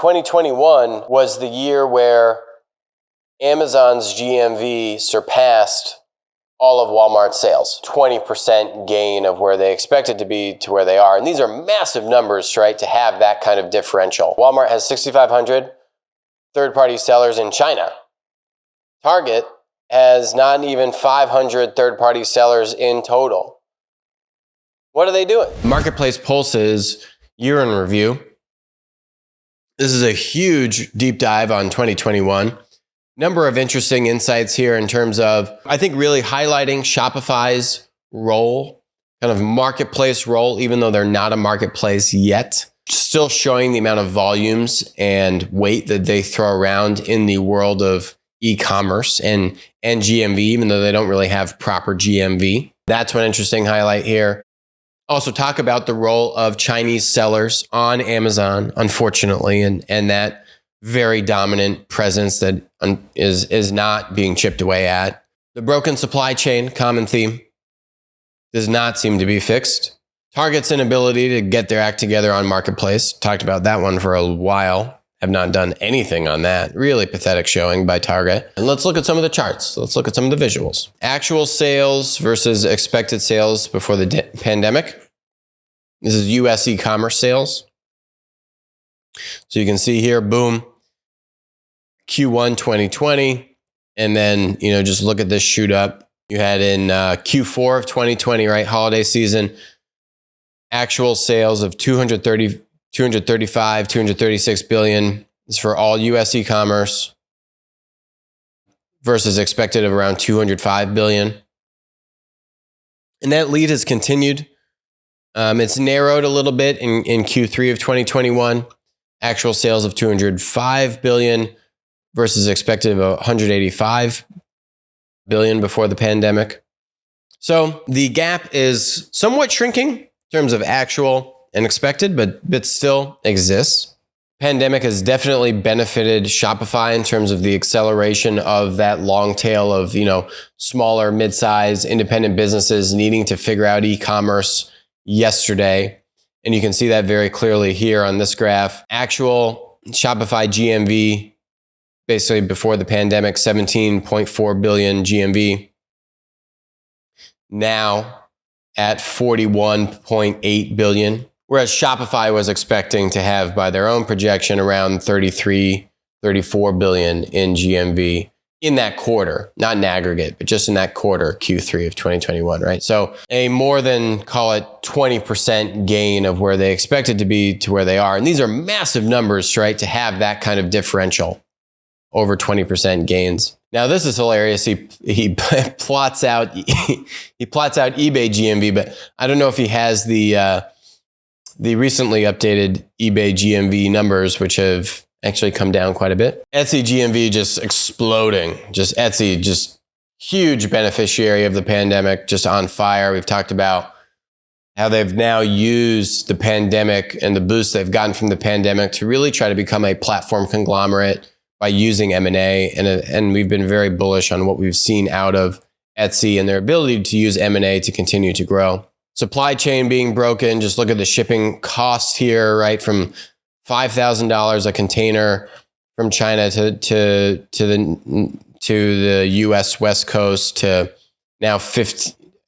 2021 was the year where Amazon's GMV surpassed all of Walmart's sales. 20% gain of where they expected to be to where they are. And these are massive numbers, right, to have that kind of differential. Walmart has 6,500 third-party sellers in China. Target has not even 500 third-party sellers in total. What are they doing? Marketplace Pulse's year in review. This is a huge deep dive on 2021. Number of interesting insights here in terms of, I think, really highlighting Shopify's role, kind of marketplace role, even though they're not a marketplace yet. Still showing the amount of volumes and weight that they throw around in the world of e-commerce and GMV, even though they don't really have proper GMV. That's one interesting highlight here. Also talk about the role of Chinese sellers on Amazon, unfortunately, and that very dominant presence that is not being chipped away at. The broken supply chain, common theme, does not seem to be fixed. Target's inability to get their act together on Marketplace. Talked about that one for a while. Have not done anything on that. Really pathetic showing by Target. And let's look at some of the charts. Let's look at some of the visuals. Actual sales versus expected sales before the pandemic. This is US e-commerce sales. So you can see here, boom, Q1 2020. And then, just look at this shoot up. You had in Q4 of 2020, right? Holiday season, actual sales of 236 billion is for all US e-commerce versus expected of around 205 billion. And that lead has continued. It's narrowed a little bit in Q3 of 2021. Actual sales of 205 billion versus expected of 185 billion before the pandemic. So the gap is somewhat shrinking in terms of actual and expected, but still exists. Pandemic has definitely benefited Shopify in terms of the acceleration of that long tail of, smaller, mid-size, independent businesses needing to figure out e-commerce yesterday. And you can see that very clearly here on this graph. Actual Shopify GMV, basically before the pandemic, 17.4 billion GMV. Now at 41.8 billion. Whereas Shopify was expecting to have, by their own projection, around 33, 34 billion in GMV in that quarter, not in aggregate, but just in that quarter, Q3 of 2021, right? So a more than, call it 20% gain of where they expected to be to where they are. And these are massive numbers, right? To have that kind of differential, over 20% gains. Now this is hilarious. He plots out eBay GMV, but I don't know if he has the recently updated eBay GMV numbers, which have actually come down quite a bit. Etsy GMV just exploding. Etsy, just huge beneficiary of the pandemic, just on fire. We've talked about how they've now used the pandemic and the boost they've gotten from the pandemic to really try to become a platform conglomerate by using M&A. And we've been very bullish on what we've seen out of Etsy and their ability to use M&A to continue to grow. Supply chain being broken. Just look at the shipping costs here, right? From $5,000 a container from China to the U.S. West Coast to now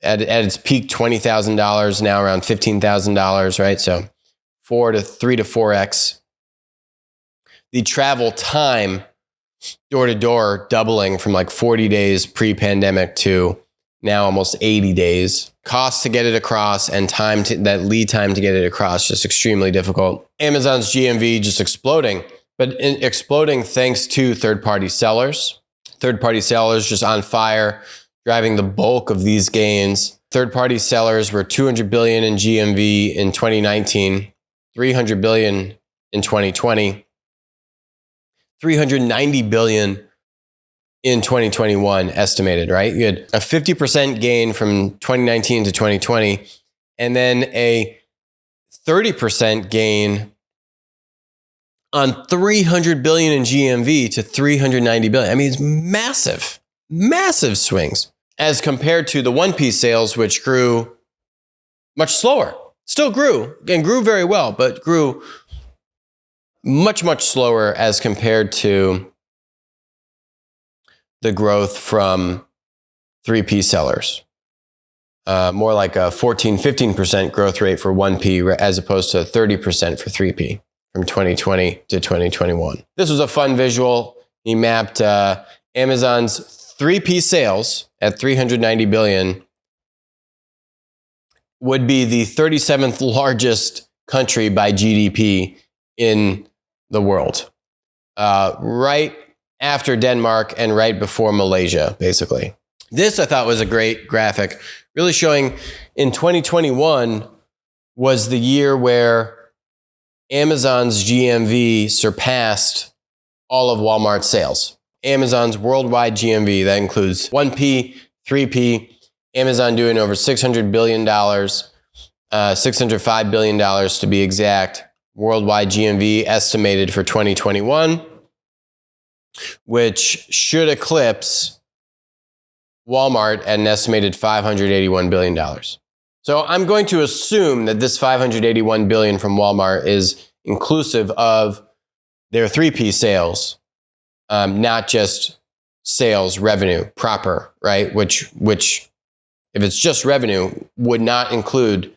at its peak $20,000, now around $15,000, right? So 3 to 4x. The travel time door to door doubling from like 40 days pre-pandemic to now almost 80 days. Cost to get it across and that lead time to get it across, just extremely difficult. Amazon's GMV just exploding, but exploding thanks to third-party sellers. Third-party sellers just on fire, driving the bulk of these gains. Third-party sellers were 200 billion in GMV in 2019, 300 billion in 2020, 390 billion in 2021 estimated, right? You had a 50% gain from 2019 to 2020, and then a 30% gain on 300 billion in GMV to 390 billion. I mean, it's massive, massive swings as compared to the one-piece sales, which grew much slower. Still grew and grew very well, but grew much, much slower as compared to the growth from 3P sellers. More like a 15% growth rate for 1P as opposed to 30% for 3P from 2020 to 2021. This was a fun visual. He mapped Amazon's 3P sales at $390 billion would be the 37th largest country by GDP in the world. Right after Denmark and right before Malaysia, basically. This I thought was a great graphic, really showing in 2021 was the year where Amazon's GMV surpassed all of Walmart's sales. Amazon's worldwide GMV, that includes 1P, 3P, Amazon doing over $600 billion, $605 billion to be exact, worldwide GMV estimated for 2021, which should eclipse Walmart at an estimated $581 billion. So I'm going to assume that this $581 billion from Walmart is inclusive of their 3P sales, not just sales revenue proper, right? Which if it's just revenue would not include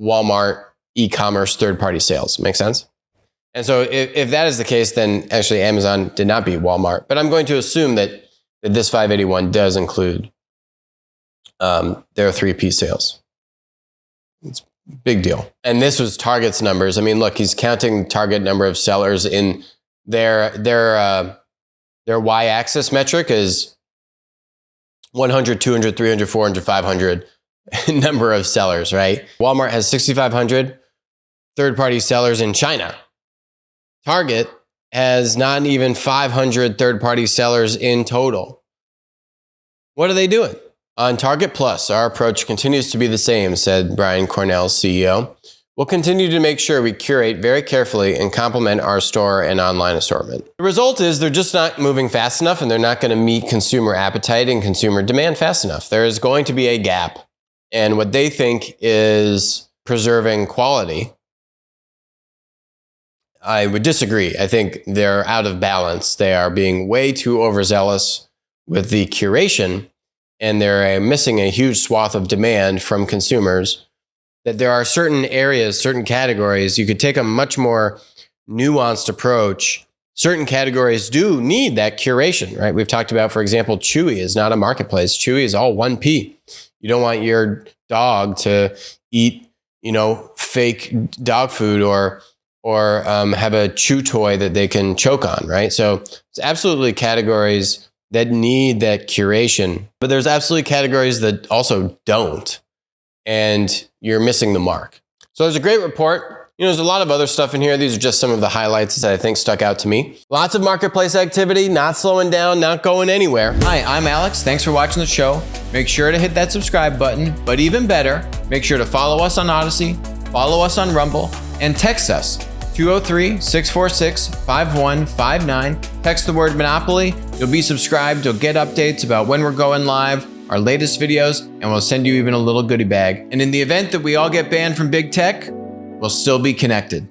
Walmart e-commerce third-party sales. Make sense? And so if that is the case, then actually Amazon did not beat Walmart. But I'm going to assume that this 581 does include their 3P sales. It's a big deal. And this was Target's numbers. I mean, look, he's counting Target number of sellers in their y-axis metric is 100, 200, 300, 400, 500 number of sellers, right? Walmart has 6,500 third-party sellers in China. Target has not even 500 third-party sellers in total. What are they doing? On Target Plus, our approach continues to be the same, said Brian Cornell, CEO. We'll continue to make sure we curate very carefully and complement our store and online assortment. The result is they're just not moving fast enough, and they're not going to meet consumer appetite and consumer demand fast enough. There is going to be a gap. And what they think is preserving quality, I would disagree. I think they're out of balance. They are being way too overzealous with the curation, and they're missing a huge swath of demand from consumers. That there are certain areas, certain categories, you could take a much more nuanced approach. Certain categories do need that curation, right? We've talked about, for example, Chewy is not a marketplace. Chewy is all 1P. You don't want your dog to eat, fake dog food or have a chew toy that they can choke on, right? So it's absolutely categories that need that curation, but there's absolutely categories that also don't, and you're missing the mark. So there's a great report. There's a lot of other stuff in here. These are just some of the highlights that I think stuck out to me. Lots of marketplace activity, not slowing down, not going anywhere. Hi, I'm Alex. Thanks for watching the show. Make sure to hit that subscribe button, but even better, make sure to follow us on Odyssey, follow us on Rumble, and text us 203-646-5159. Text the word Monopoly. You'll be subscribed. You'll get updates about when we're going live, our latest videos, and we'll send you even a little goodie bag. And in the event that we all get banned from big tech, we'll still be connected.